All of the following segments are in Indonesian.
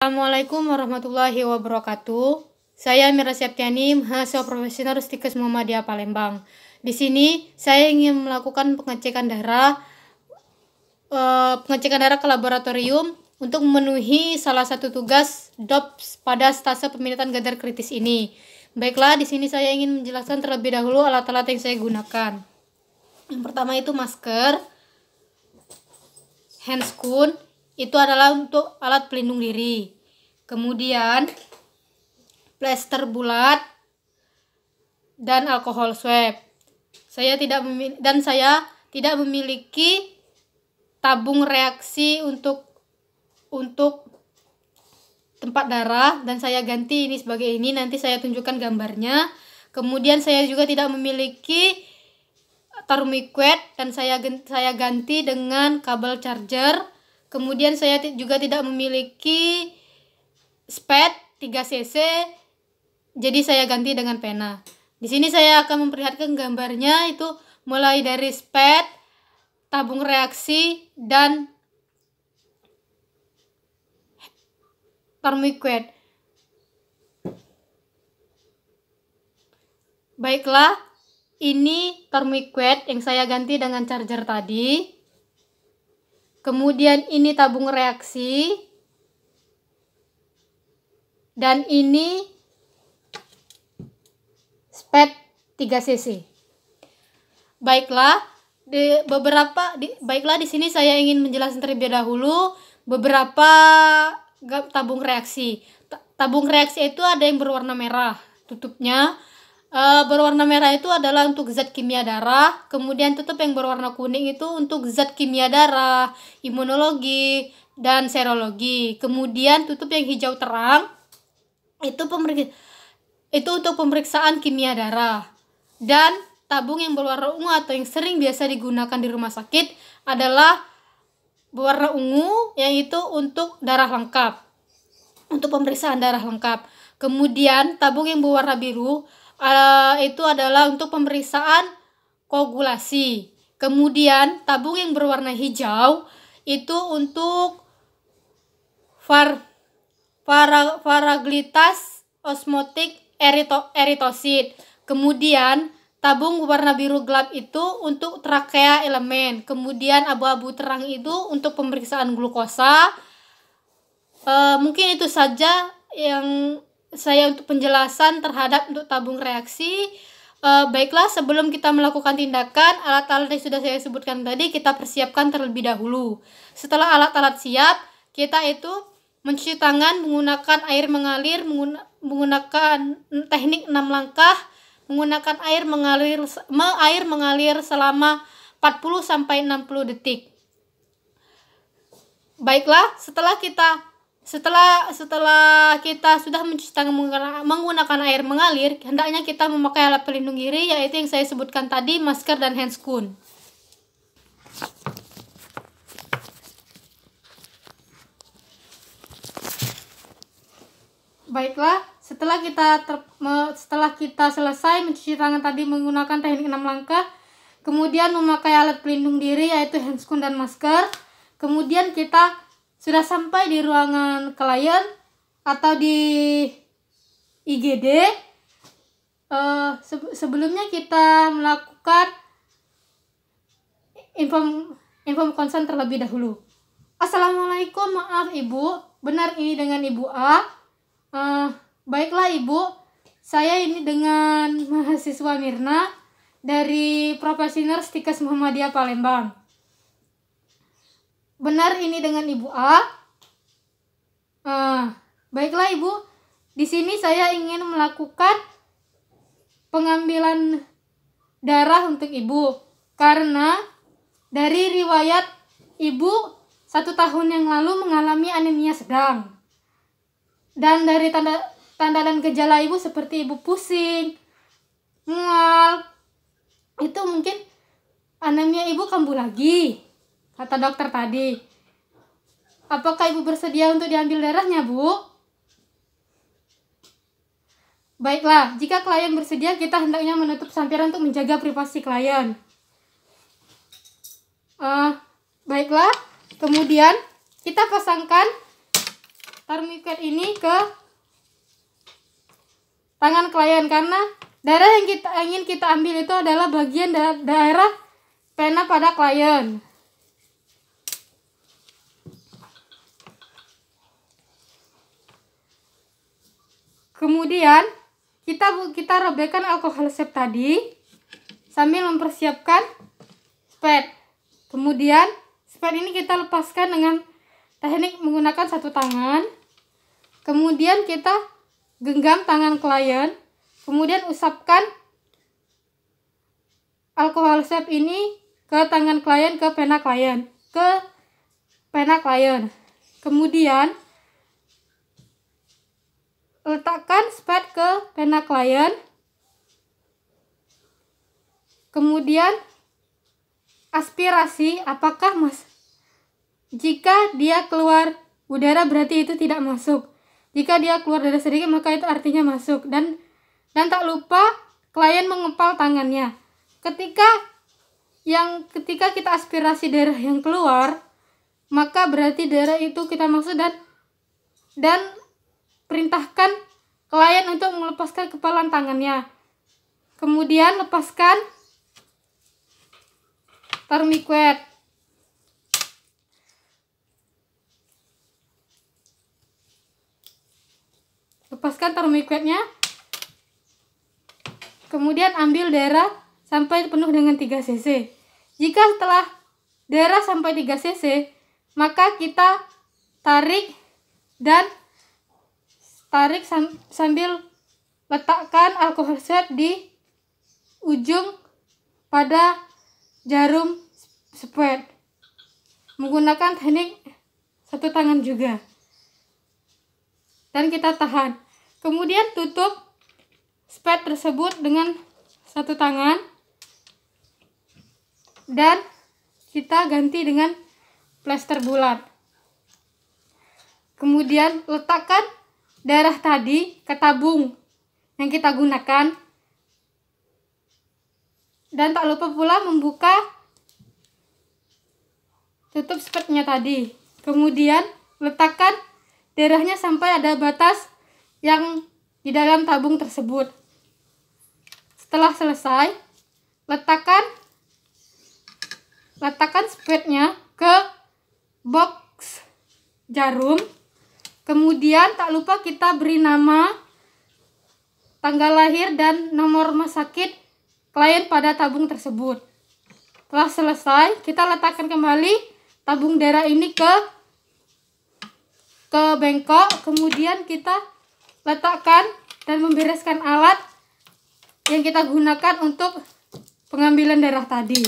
Assalamualaikum warahmatullahi wabarakatuh. Saya Mira Septiani, mahasiswa profesional Stikes Muhammadiyah Palembang. Di sini saya ingin melakukan pengecekan darah ke laboratorium untuk memenuhi salah satu tugas DOPS pada stase peminatan gadar kritis ini. Baiklah, di sini saya ingin menjelaskan terlebih dahulu alat-alat yang saya gunakan. Yang pertama itu masker, handscoon, itu adalah untuk alat pelindung diri. Kemudian plester bulat dan alkohol swab. Saya tidak memiliki tabung reaksi untuk tempat darah, dan saya ganti ini sebagai ini, nanti saya tunjukkan gambarnya. Kemudian saya juga tidak memiliki thermoquet dan saya ganti dengan kabel charger. Kemudian saya juga tidak memiliki spet 3 cc, jadi saya ganti dengan pena. Di sini saya akan memperlihatkan gambarnya, itu mulai dari spet, tabung reaksi, dan thermoquet. Baiklah, ini thermoquet yang saya ganti dengan charger tadi. Kemudian ini tabung reaksi, dan ini spet 3 cc. Baiklah, di sini saya ingin menjelaskan terlebih dahulu beberapa tabung reaksi. Tabung reaksi itu ada yang berwarna merah tutupnya. Berwarna merah itu adalah untuk zat kimia darah, kemudian tutup yang berwarna kuning itu untuk zat kimia darah, imunologi, dan serologi. Kemudian tutup yang hijau terang itu untuk pemeriksaan kimia darah. Dan tabung yang berwarna ungu atau yang sering biasa digunakan di rumah sakit adalah berwarna ungu, yaitu untuk darah lengkap, untuk pemeriksaan darah lengkap. Kemudian tabung yang berwarna biru itu adalah untuk pemeriksaan koagulasi. Kemudian tabung yang berwarna hijau itu untuk Varaglitas osmotik eritosit. Kemudian tabung warna biru gelap itu untuk trakea elemen. Kemudian abu-abu terang itu untuk pemeriksaan glukosa. Mungkin itu saja yang saya untuk penjelasan terhadap untuk tabung reaksi. Baiklah, sebelum kita melakukan tindakan, alat-alat yang sudah saya sebutkan tadi kita persiapkan terlebih dahulu. Setelah alat-alat siap, kita itu mencuci tangan menggunakan air mengalir, menggunakan teknik 6 langkah, menggunakan air mengalir selama 40-60 detik. Baiklah, setelah kita sudah mencuci tangan menggunakan air mengalir, hendaknya kita memakai alat pelindung diri, yaitu yang saya sebutkan tadi, masker dan handscoon. Baiklah, setelah kita selesai mencuci tangan tadi menggunakan teknik 6 langkah, kemudian memakai alat pelindung diri, yaitu handscoon dan masker. Kemudian kita sudah sampai di ruangan klien atau di IGD. Sebelumnya kita melakukan inform konsen terlebih dahulu. Assalamualaikum, maaf Ibu, benar ini dengan Ibu A? Baiklah Ibu, saya ini dengan mahasiswa Mirna dari Profesional Stikes Muhammadiyah Palembang. Benar ini dengan Ibu A? Baiklah Ibu, di sini saya ingin melakukan pengambilan darah untuk Ibu, karena dari riwayat Ibu 1 tahun yang lalu mengalami anemia sedang. Dan dari tanda dan gejala Ibu seperti Ibu pusing, mual, itu mungkin anemia Ibu kambuh lagi, kata dokter tadi. Apakah Ibu bersedia untuk diambil darahnya, Bu? Baiklah, jika klien bersedia, kita hendaknya menutup sampiran untuk menjaga privasi klien. Baiklah, kemudian kita pasangkan termoikuet ini ke tangan klien, karena darah yang ingin kita ambil itu adalah bagian daerah pena pada klien. Kemudian kita robekkan alkohol swab tadi sambil mempersiapkan spad. Kemudian spad ini kita lepaskan dengan teknik menggunakan satu tangan. Kemudian kita genggam tangan klien, kemudian usapkan alkohol swab ini ke tangan klien, ke pena klien, Kemudian letakkan spad ke pena klien. Kemudian aspirasi, apakah jika dia keluar udara berarti itu tidak masuk. Jika dia keluar darah sedikit maka itu artinya masuk. Dan tak lupa klien mengepal tangannya. Ketika kita aspirasi darah yang keluar, maka berarti darah itu kita maksud, dan perintahkan klien untuk melepaskan kepalan tangannya. Kemudian lepaskan termoikuet. Lepaskan termoikuetnya. Kemudian ambil darah sampai penuh dengan 3 cc. Jika setelah darah sampai 3 cc, maka kita tarik sambil letakkan alkohol swab di ujung pada jarum spad menggunakan teknik satu tangan juga, dan kita tahan. Kemudian tutup spad tersebut dengan satu tangan dan kita ganti dengan plester bulat. Kemudian letakkan darah tadi ke tabung yang kita gunakan, dan tak lupa pula membuka tutup spadnya tadi. Kemudian letakkan darahnya sampai ada batas yang di dalam tabung tersebut. Setelah selesai, letakkan spadnya ke box jarum. Kemudian tak lupa kita beri nama, tanggal lahir, dan nomor rumah sakit klien pada tabung tersebut. Setelah selesai, kita letakkan kembali tabung darah ini ke bengkok. Kemudian kita letakkan dan membereskan alat yang kita gunakan untuk pengambilan darah tadi.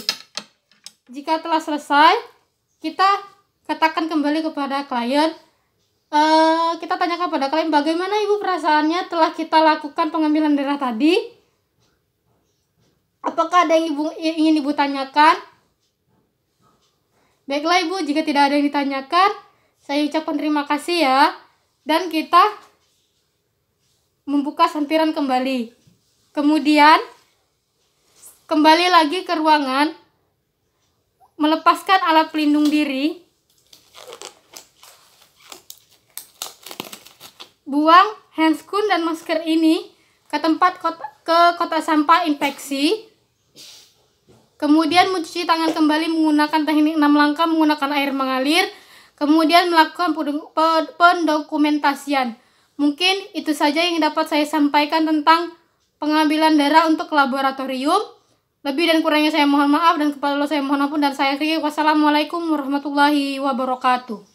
Jika telah selesai, kita katakan kembali kepada klien. Kita tanyakan pada klien, bagaimana ibu perasaannya telah kita lakukan pengambilan darah tadi? Apakah ada yang ingin ibu tanyakan? Baiklah ibu, jika tidak ada yang ditanyakan, saya ucapkan terima kasih ya. Dan kita membuka sampiran kembali. Kemudian kembali lagi ke ruangan, melepaskan alat pelindung diri, buang handscoon dan masker ini ke kotak sampah infeksi. Kemudian mencuci tangan kembali menggunakan teknik 6 langkah menggunakan air mengalir. Kemudian melakukan pendokumentasian. Mungkin itu saja yang dapat saya sampaikan tentang pengambilan darah untuk laboratorium. Lebih dan kurangnya saya mohon maaf, dan kepada Allah saya mohon ampun, dan saya akhiri. Wassalamualaikum warahmatullahi wabarakatuh.